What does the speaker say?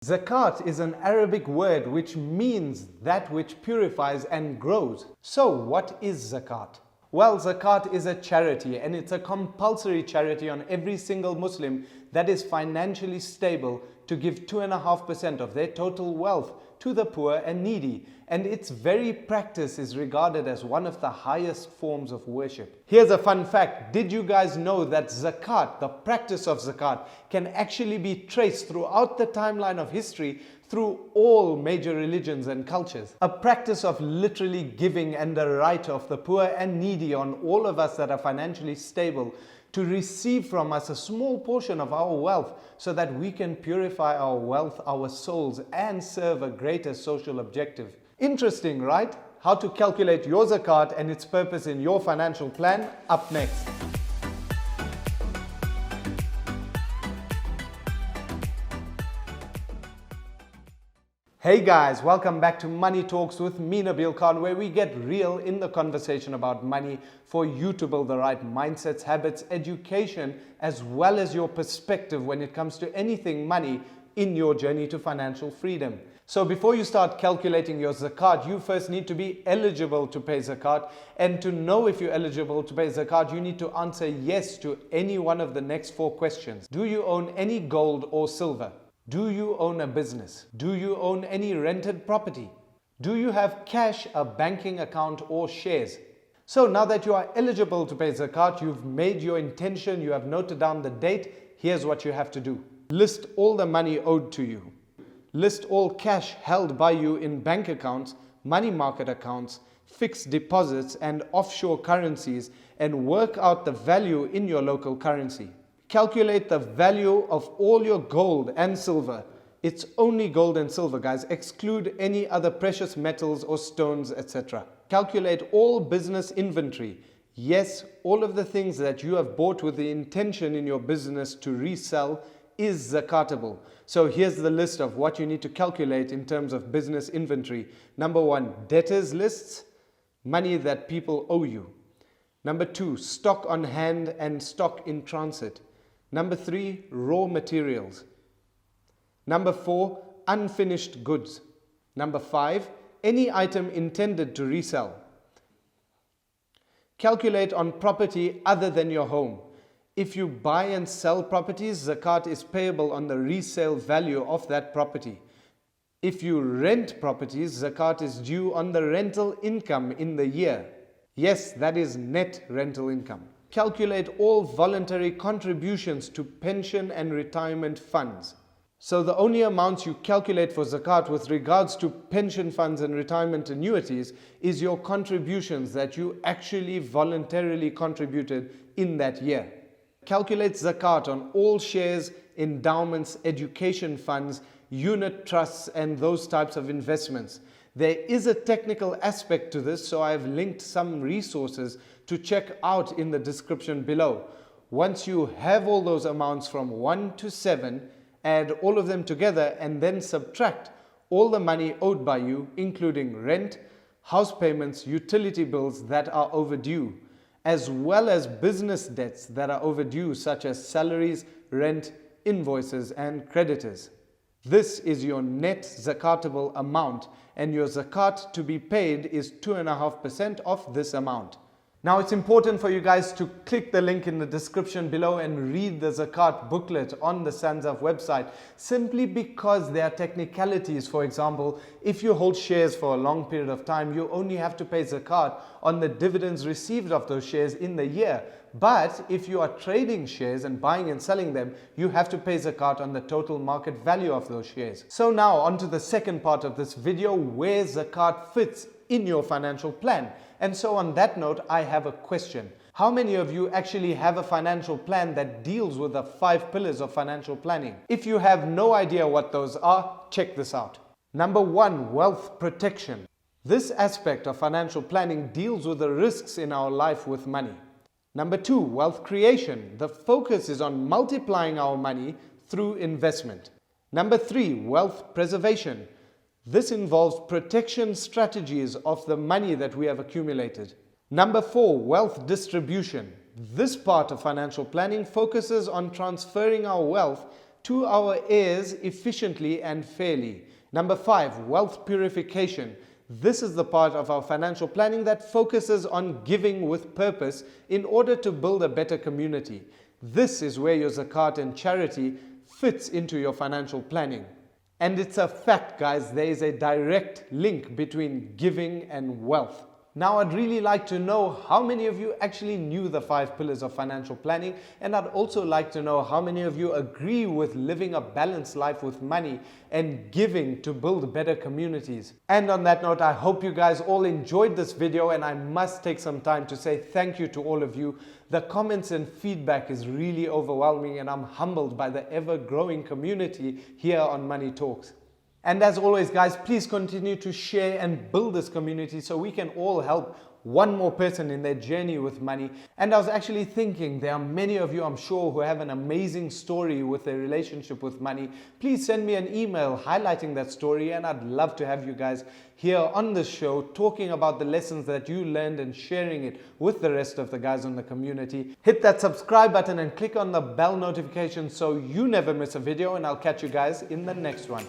Zakat is an Arabic word which means that which purifies and grows. So what is zakat? Well, zakat is a charity, and it's a compulsory charity on every single Muslim that is financially stable to give 2.5% of their total wealth to the poor and needy, and its very practice is regarded as one of the highest forms of worship. Here's a fun fact. Did you guys know that zakat, the practice of zakat, can actually be traced throughout the timeline of history through all major religions and cultures? A practice of literally giving and the right of the poor and needy on all of us that are financially stable to receive from us a small portion of our wealth so that we can purify our wealth, our souls, and serve a greater social objective. Interesting, right? How to calculate your zakat and its purpose in your financial plan, up next. Hey guys, welcome back to Money Talks with me, Nabeel Khan, where we get real in the conversation about money for you to build the right mindsets, habits, education, as well as your perspective when it comes to anything money in your journey to financial freedom. So before you start calculating your zakat, you first need to be eligible to pay zakat. And to know if you're eligible to pay zakat, you need to answer yes to any one of the next 4 questions. Do you own any gold or silver? Do you own a business? Do you own any rented property? Do you have cash, a banking account, or shares? So now that you are eligible to pay zakat, you've made your intention, you have noted down the date, here's what you have to do. List all the money owed to you. List all cash held by you in bank accounts, money market accounts, fixed deposits, and offshore currencies, and work out the value in your local currency. Calculate the value of all your gold and silver. It's only gold and silver, guys. Exclude any other precious metals or stones, etc. Calculate all business inventory. Yes, all of the things that you have bought with the intention in your business to resell is zakatable. So here's the list of what you need to calculate in terms of business inventory. Number 1, debtors lists, money that people owe you. Number 2, stock on hand and stock in transit. Number 3, raw materials. Number 4, unfinished goods. Number 5, any item intended to resell. Calculate on property other than your home. If you buy and sell properties, zakat is payable on the resale value of that property. If you rent properties, zakat is due on the rental income in the year. Yes, that is net rental income. Calculate all voluntary contributions to pension and retirement funds. So the only amounts you calculate for zakat with regards to pension funds and retirement annuities is your contributions that you actually voluntarily contributed in that year. Calculate zakat on all shares, endowments, education funds, unit trusts, and those types of investments. There is a technical aspect to this, so I've linked some resources to check out in the description below. Once you have all those amounts from 1 to 7, add all of them together and then subtract all the money owed by you, including rent, house payments, utility bills that are overdue, as well as business debts that are overdue, such as salaries, rent, invoices, and creditors. This is your net zakatable amount, and your zakat to be paid is 2.5% of this amount. Now it's important for you guys to click the link in the description below and read the zakat booklet on the Sanzaf website, simply because there are technicalities. For example, if you hold shares for a long period of time, you only have to pay zakat on the dividends received of those shares in the year. But if you are trading shares and buying and selling them, you have to pay zakat on the total market value of those shares. So now on to the second part of this video, where zakat fits in your financial plan. And so on that note, I have a question. How many of you actually have a financial plan that deals with the 5 pillars of financial planning? If you have no idea what those are, check this out. Number 1, wealth protection. This aspect of financial planning deals with the risks in our life with money. Number 2, wealth creation. The focus is on multiplying our money through investment. Number 3, wealth preservation. This involves protection strategies of the money that we have accumulated. Number 4, wealth distribution. This part of financial planning focuses on transferring our wealth to our heirs efficiently and fairly. Number 5, wealth purification. This is the part of our financial planning that focuses on giving with purpose in order to build a better community. This is where your zakat and charity fits into your financial planning. And it's a fact, guys, there is a direct link between giving and wealth. Now, I'd really like to know how many of you actually knew the 5 pillars of financial planning, and I'd also like to know how many of you agree with living a balanced life with money and giving to build better communities. And on that note, I hope you guys all enjoyed this video, and I must take some time to say thank you to all of you. The comments and feedback is really overwhelming, and I'm humbled by the ever-growing community here on Money Talks. And as always, guys, please continue to share and build this community so we can all help one more person in their journey with money. And I was actually thinking there are many of you, I'm sure, who have an amazing story with their relationship with money. Please send me an email highlighting that story, and I'd love to have you guys here on the show talking about the lessons that you learned and sharing it with the rest of the guys in the community. Hit that subscribe button and click on the bell notification so you never miss a video, and I'll catch you guys in the next one.